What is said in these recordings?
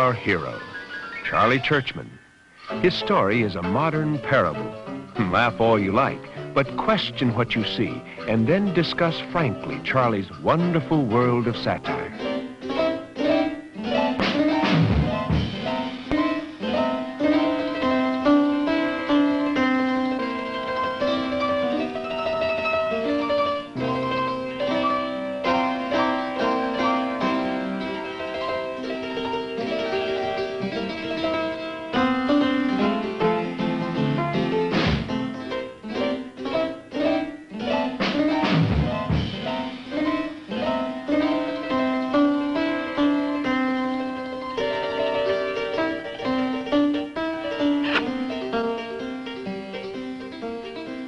our hero, Charlie Churchman. His story is a modern parable. Laugh all you like, but question what you see, and then discuss frankly Charlie's wonderful world of satire.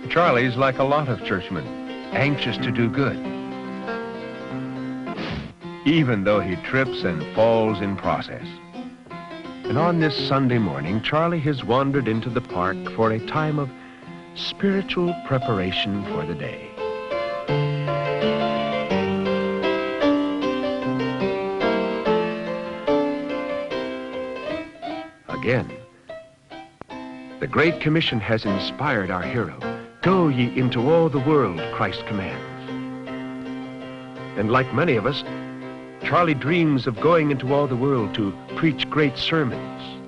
Charlie's like a lot of churchmen, anxious to do good, even though he trips and falls in process. And on this Sunday morning, Charlie has wandered into the park for a time of spiritual preparation for the day. Again, the Great Commission has inspired our hero. Go ye into all the world, Christ commands. And like many of us, Charlie dreams of going into all the world to preach great sermons,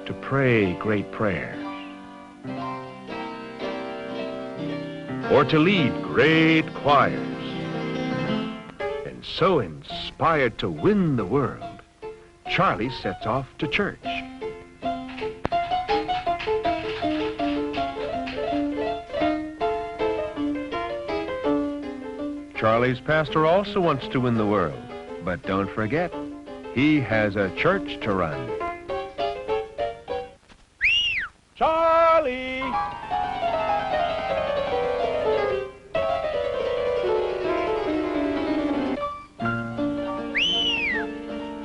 to pray great prayers, or to lead great choirs. And so inspired to win the world, Charlie sets off to church. Charlie's pastor also wants to win the world, but don't forget, he has a church to run. Charlie!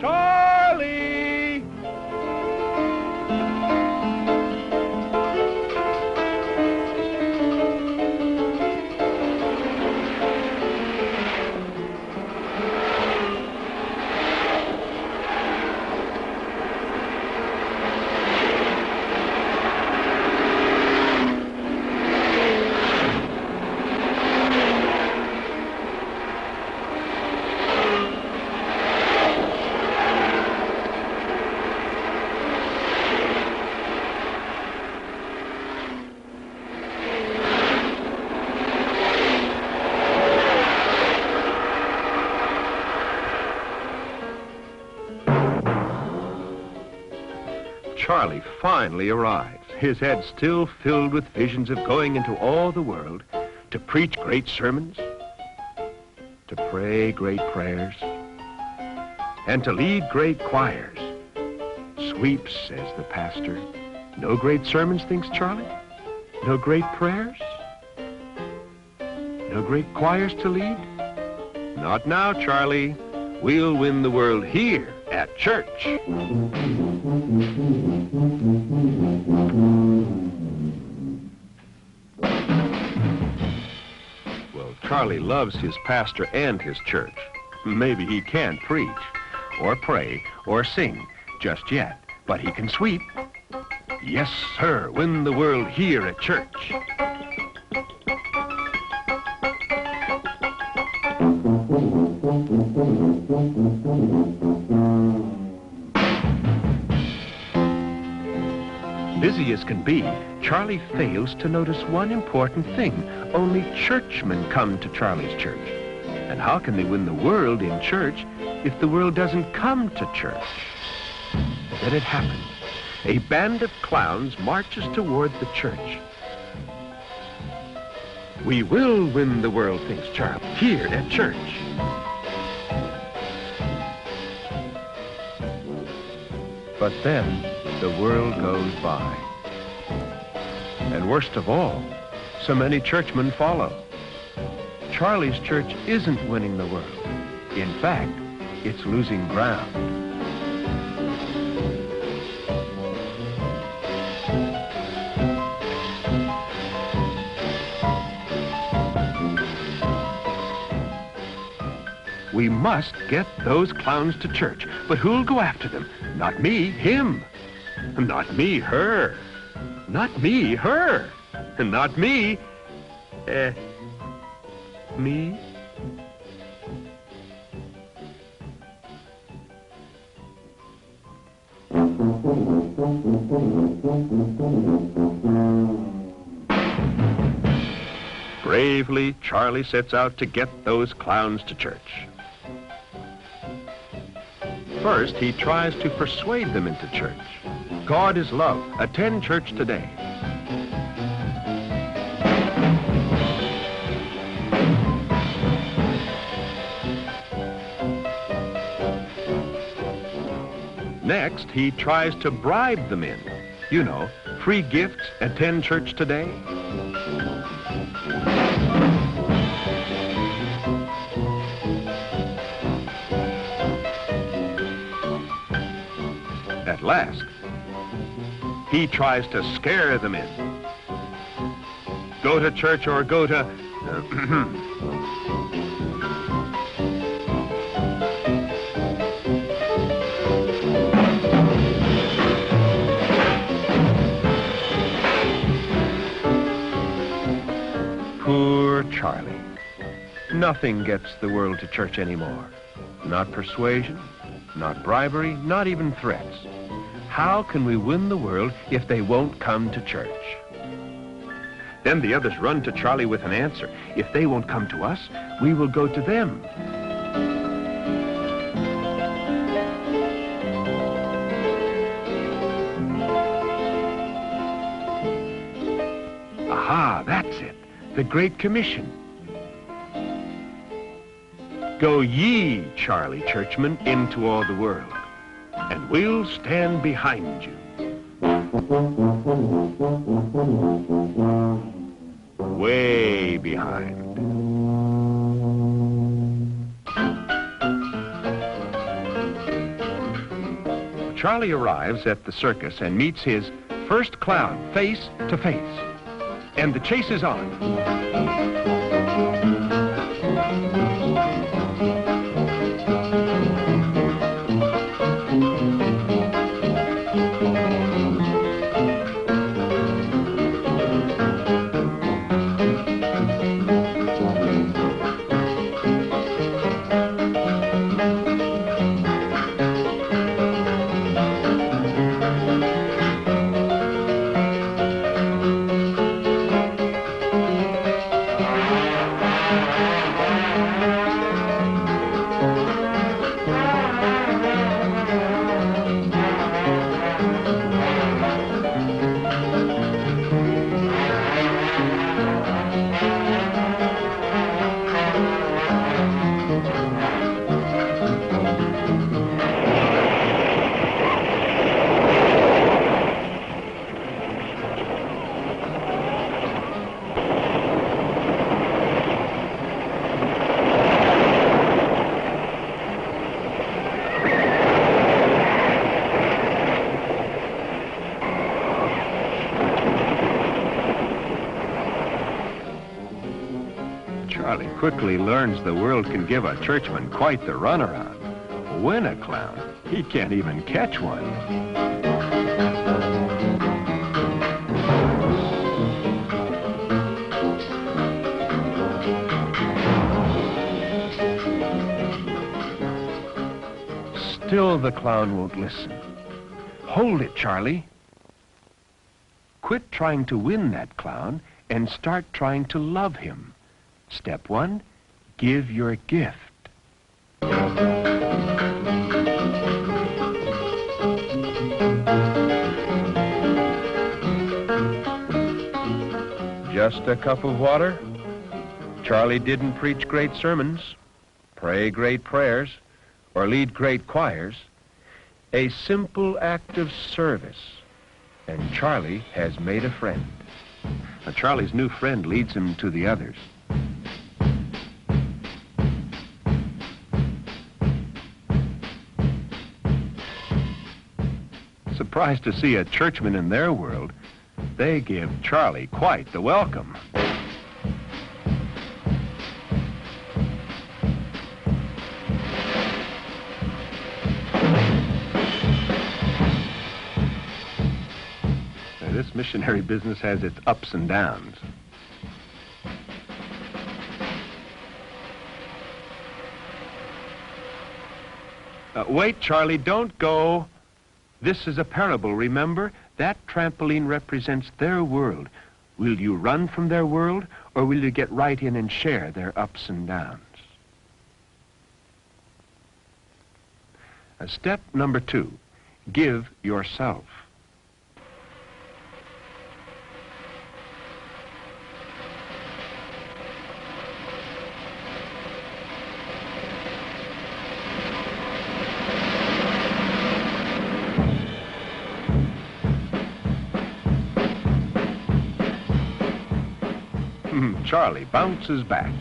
Charlie! Charlie finally arrives, his head still filled with visions of going into all the world to preach great sermons, to pray great prayers, and to lead great choirs. Sweeps, says the pastor. No great sermons, thinks Charlie? No great prayers? No great choirs to lead? Not now, Charlie. We'll win the world here at church. Well, Charlie loves his pastor and his church. Maybe he can't preach, or pray, or sing just yet, but he can sweep. Yes, sir, win the world here at church. Busy as can be, Charlie fails to notice one important thing. Only churchmen come to Charlie's church. And how can they win the world in church if the world doesn't come to church? Then it happens. A band of clowns marches toward the church. We will win the world, thinks Charlie, here at church. But then the world goes by. And worst of all, so many churchmen follow. Charlie's church isn't winning the world. In fact, it's losing ground. We must get those clowns to church. But who'll go after them? Not me, him. Not me, her. Not me, her. Not me, me. Bravely, Charlie sets out to get those clowns to church. First, he tries to persuade them into church. God is love. Attend church today. Next, he tries to bribe them in. You know, free gifts, attend church today. At last, he tries to scare them in. Go to church or go to... Poor Charlie. Nothing gets the world to church anymore. Not persuasion, not bribery, not even threats. How can we win the world if they won't come to church? Then the others run to Charlie with an answer. If they won't come to us, we will go to them. Aha, that's it. The Great Commission. Go ye, Charlie Churchman, into all the world, and we'll stand behind you. Way behind. Charlie arrives at the circus and meets his first clown face to face. And the chase is on. Charlie quickly learns the world can give a churchman quite the runaround. Win a clown, he can't even catch one. Still the clown won't listen. Hold it, Charlie. Quit trying to win that clown and start trying to love him. Step 1, give your gift. Just a cup of water? Charlie didn't preach great sermons, pray great prayers, or lead great choirs. A simple act of service, and Charlie has made a friend. Now, Charlie's new friend leads him to the others. Surprised to see a churchman in their world, they give Charlie quite the welcome. this missionary business has its ups and downs. Wait, Charlie, don't go. This is a parable, remember? That trampoline represents their world. Will you run from their world, or will you get right in and share their ups and downs? Step number 2, give yourself. Charlie bounces back.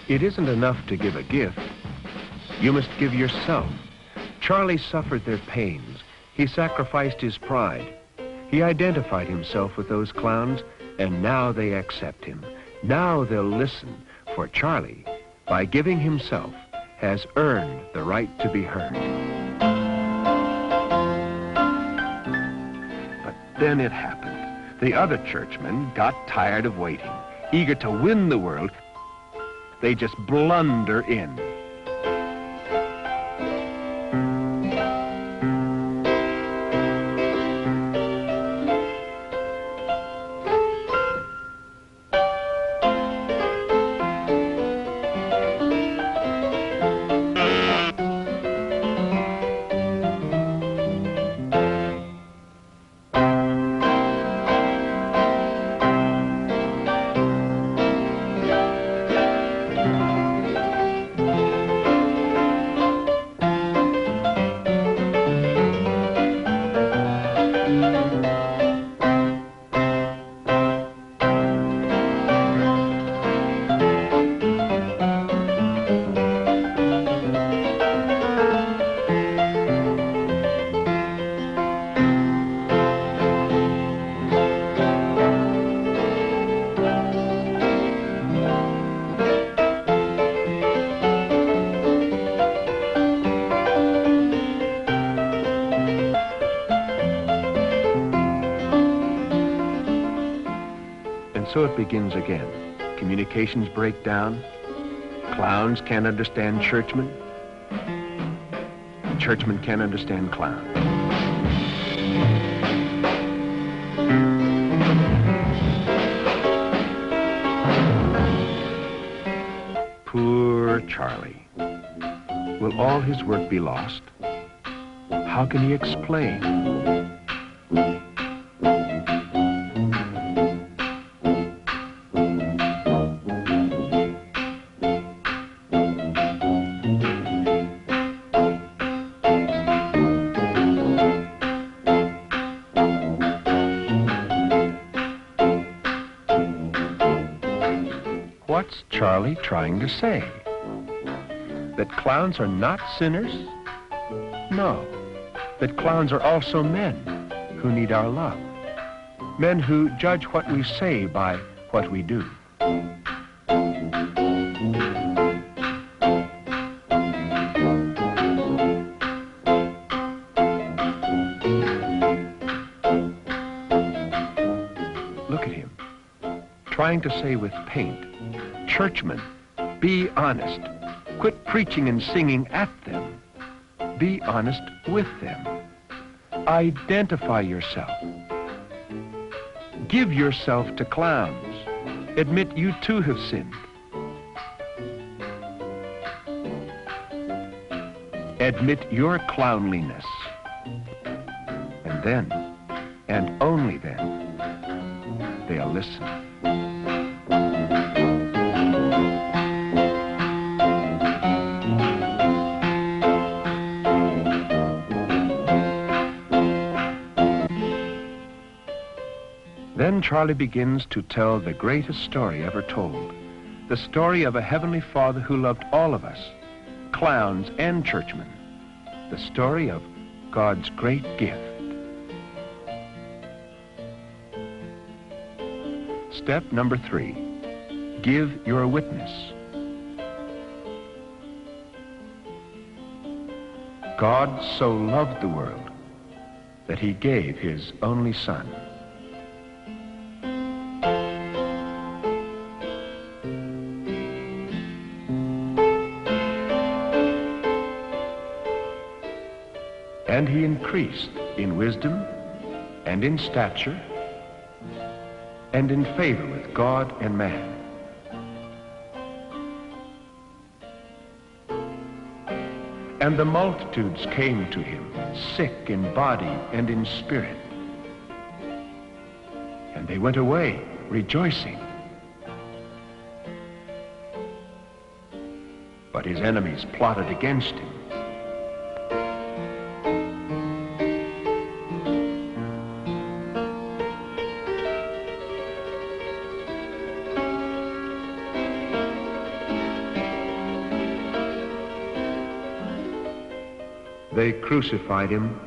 It isn't enough to give a gift. You must give yourself. Charlie suffered their pains. He sacrificed his pride. He identified himself with those clowns, and now they accept him. Now they'll listen, for Charlie, by giving himself, has earned the right to be heard. But then it happened. The other churchmen got tired of waiting. Eager to win the world, they just blunder in. So it begins again. Communications break down. Clowns can't understand churchmen. Churchmen can't understand clowns. Poor Charlie. Will all his work be lost? How can he explain? What's Charlie trying to say? That clowns are not sinners? No. That clowns are also men who need our love. Men who judge what we say by what we do. Look at him, trying to say with paint, churchmen, be honest. Quit preaching and singing at them. Be honest with them. Identify yourself. Give yourself to clowns. Admit you too have sinned. Admit your clownliness. And then, and only then, they'll listen. Then Charlie begins to tell the greatest story ever told. The story of a Heavenly Father who loved all of us, clowns and churchmen. The story of God's great gift. Step number 3, give your witness. God so loved the world that he gave his only Son. And he increased in wisdom and in stature and in favor with God and man. And the multitudes came to him, sick in body and in spirit. And they went away rejoicing. But his enemies plotted against him. They crucified him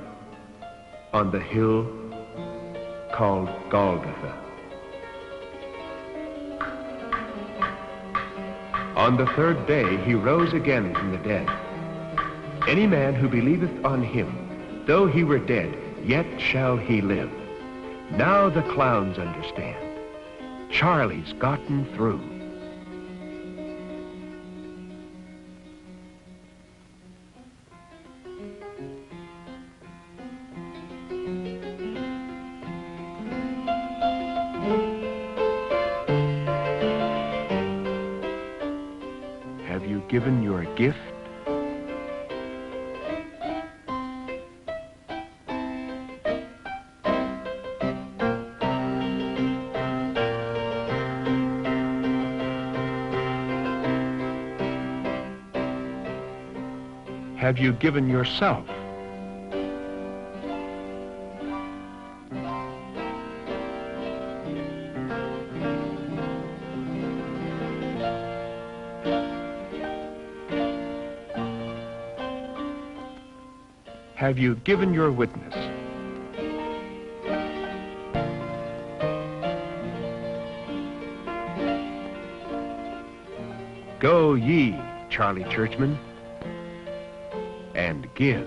on the hill called Golgotha. On the 3rd day he rose again from the dead. Any man who believeth on him, though he were dead, yet shall he live. Now the clowns understand. Charlie's gotten through. Have you given your gift? Have you given yourself? Have you given your witness? Go ye, Charlie Churchman, and give.